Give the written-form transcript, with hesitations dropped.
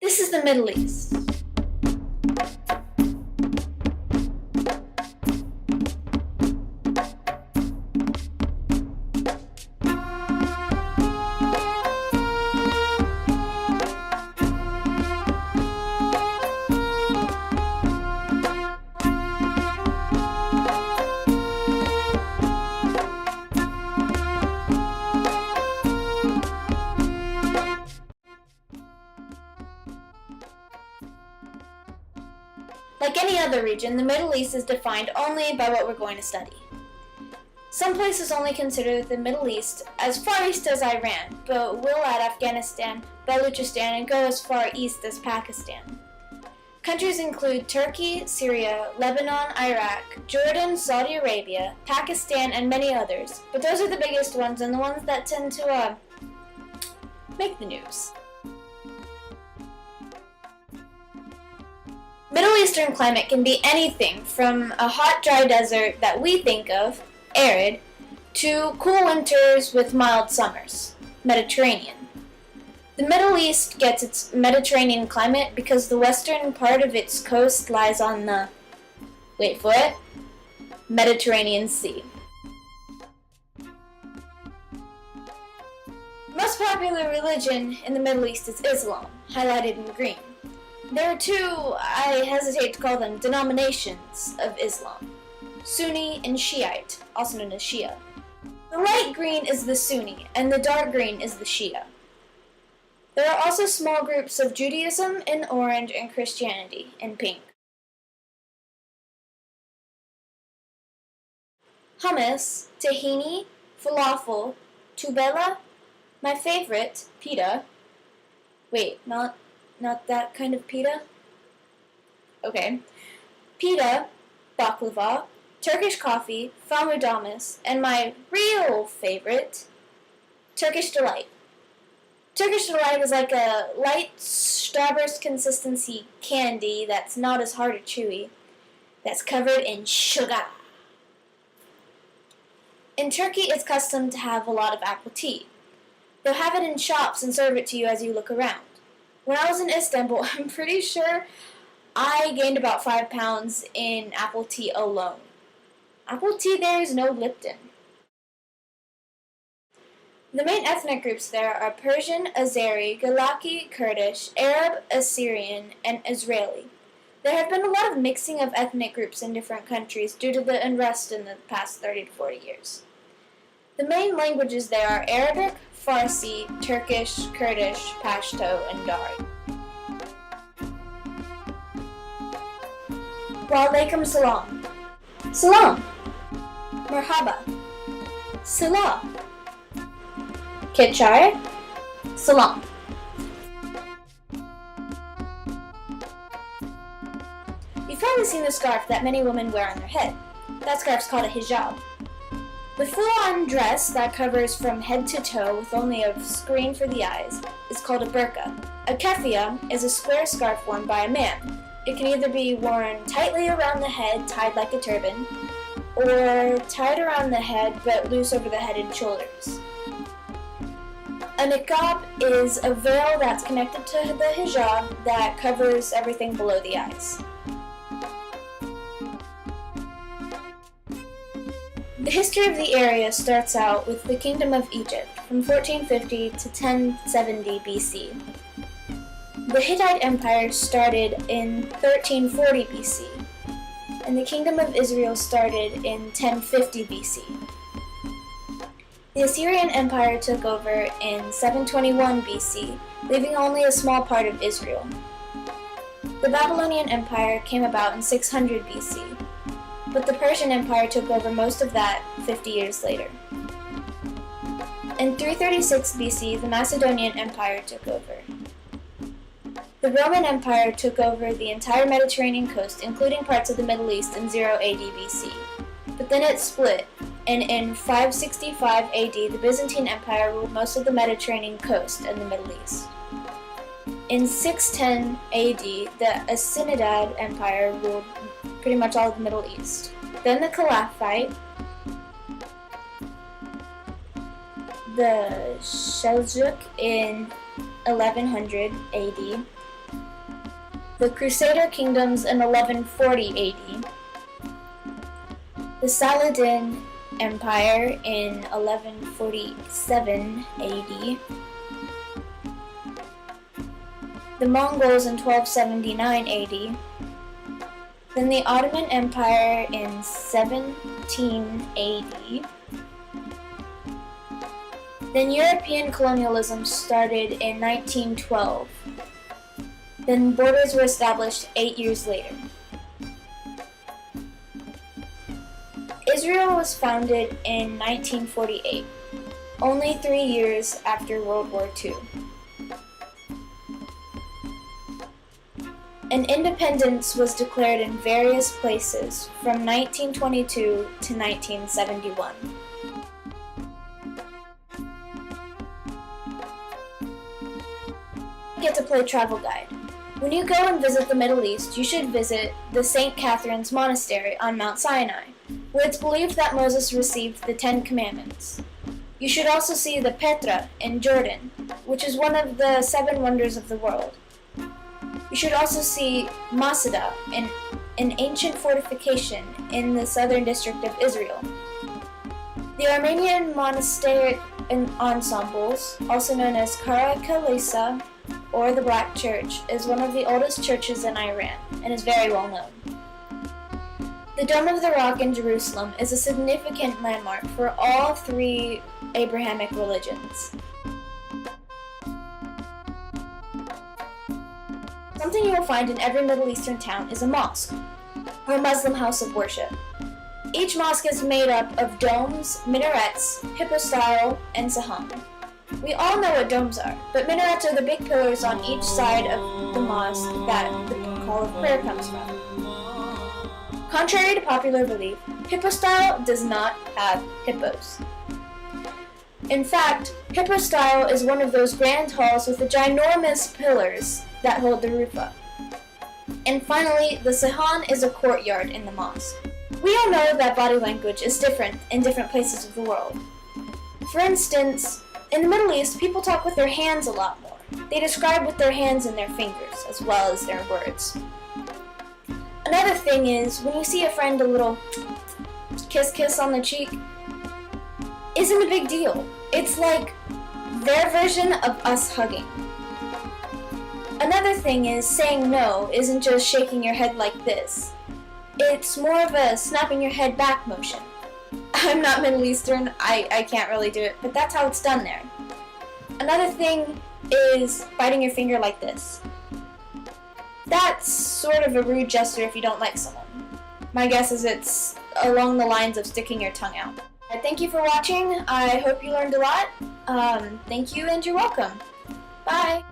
This is the Middle East. Like any other region, the Middle East is defined only by what we're going to study. Some places only consider the Middle East as far east as Iran, but will add Afghanistan, Balochistan, and go as far east as Pakistan. Countries include Turkey, Syria, Lebanon, Iraq, Jordan, Saudi Arabia, Pakistan, and many others, but those are the biggest ones and the ones that tend to make the news. Middle Eastern climate can be anything from a hot, dry desert that we think of, arid, to cool winters with mild summers, Mediterranean. The Middle East gets its Mediterranean climate because the western part of its coast lies on the, wait for it, Mediterranean Sea. The most popular religion in the Middle East is Islam, highlighted in green. There are two, I hesitate to call them, denominations of Islam, Sunni and Shiite, also known as Shia. The light green is the Sunni, and the dark green is the Shia. There are also small groups of Judaism in orange and Christianity in pink. Hummus, tahini, falafel, tubela, my favorite, pita. Wait, not that kind of pita? Okay. Pita, baklava, Turkish coffee, famoudamus, and my real favorite, Turkish delight. Turkish delight is like a light starburst consistency candy that's not as hard or chewy, that's covered in sugar. In Turkey, it's custom to have a lot of apple tea. They'll have it in shops and serve it to you as you look around. When I was in Istanbul, I'm pretty sure I gained about 5 pounds in apple tea alone. Apple tea there is no Lipton. The main ethnic groups there are Persian, Azeri, Galaki, Kurdish, Arab, Assyrian, and Israeli. There have been a lot of mixing of ethnic groups in different countries due to the unrest in the past 30 to 40 years. The main languages there are Arabic, Farsi, Turkish, Kurdish, Pashto, and Dari. Wa alaikum salam. Salam. Marhaba. Salah. Ketchai. Salam. You've probably seen the scarf that many women wear on their head. That scarf's called a hijab. The full-on dress that covers from head to toe with only a screen for the eyes is called a burqa. A keffiyeh is a square scarf worn by a man. It can either be worn tightly around the head, tied like a turban, or tied around the head but loose over the head and shoulders. A niqab is a veil that's connected to the hijab that covers everything below the eyes. The history of the area starts out with the Kingdom of Egypt from 1450 to 1070 BC. The Hittite Empire started in 1340 BC, and the Kingdom of Israel started in 1050 BC. The Assyrian Empire took over in 721 BC, leaving only a small part of Israel. The Babylonian Empire came about in 600 BC. But the Persian Empire took over most of that 50 years later. In 336 BC, the Macedonian Empire took over. The Roman Empire took over the entire Mediterranean coast, including parts of the Middle East in 0 AD BC. But then it split, and in 565 AD, the Byzantine Empire ruled most of the Mediterranean coast and the Middle East. In 610 AD, the Assinidad Empire ruled pretty much all of the Middle East. Then the Caliphate, the Seljuk in 1100 AD, the Crusader kingdoms in 1140 AD, the Saladin Empire in 1147 AD, the Mongols in 1279 AD, then the Ottoman Empire in 17 AD, then European colonialism started in 1912, then borders were established 8 years later. Israel was founded in 1948, only 3 years after World War II. An independence was declared in various places from 1922 to 1971. Get to play travel guide. When you go and visit the Middle East, you should visit the St. Catherine's Monastery on Mount Sinai, where it's believed that Moses received the 10 Commandments. You should also see the Petra in Jordan, which is one of the 7 wonders of the world. You should also see Masada, an ancient fortification in the southern district of Israel. The Armenian monasteric ensembles, also known as Kara Kalesa or the Black Church, is one of the oldest churches in Iran and is very well known. The Dome of the Rock in Jerusalem is a significant landmark for all 3 Abrahamic religions. Something you will find in every Middle Eastern town is a mosque, or Muslim house of worship. Each mosque is made up of domes, minarets, hypostyle, and sahan. We all know what domes are, but minarets are the big pillars on each side of the mosque that the call of prayer comes from. Contrary to popular belief, hypostyle does not have hippos. In fact, hypostyle is one of those grand halls with the ginormous pillars that hold the roof up. And finally, the sahan is a courtyard in the mosque. We all know that body language is different in different places of the world. For instance, in the Middle East, people talk with their hands a lot more. They describe with their hands and their fingers, as well as their words. Another thing is, when you see a friend a little kiss on the cheek, isn't a big deal. It's like their version of us hugging. Another thing is, saying no isn't just shaking your head like this. It's more of a snapping your head back motion. I'm not Middle Eastern, I can't really do it, but that's how it's done there. Another thing is biting your finger like this. That's sort of a rude gesture if you don't like someone. My guess is it's along the lines of sticking your tongue out. Thank you for watching. I hope you learned a lot. Thank you and you're welcome. Bye!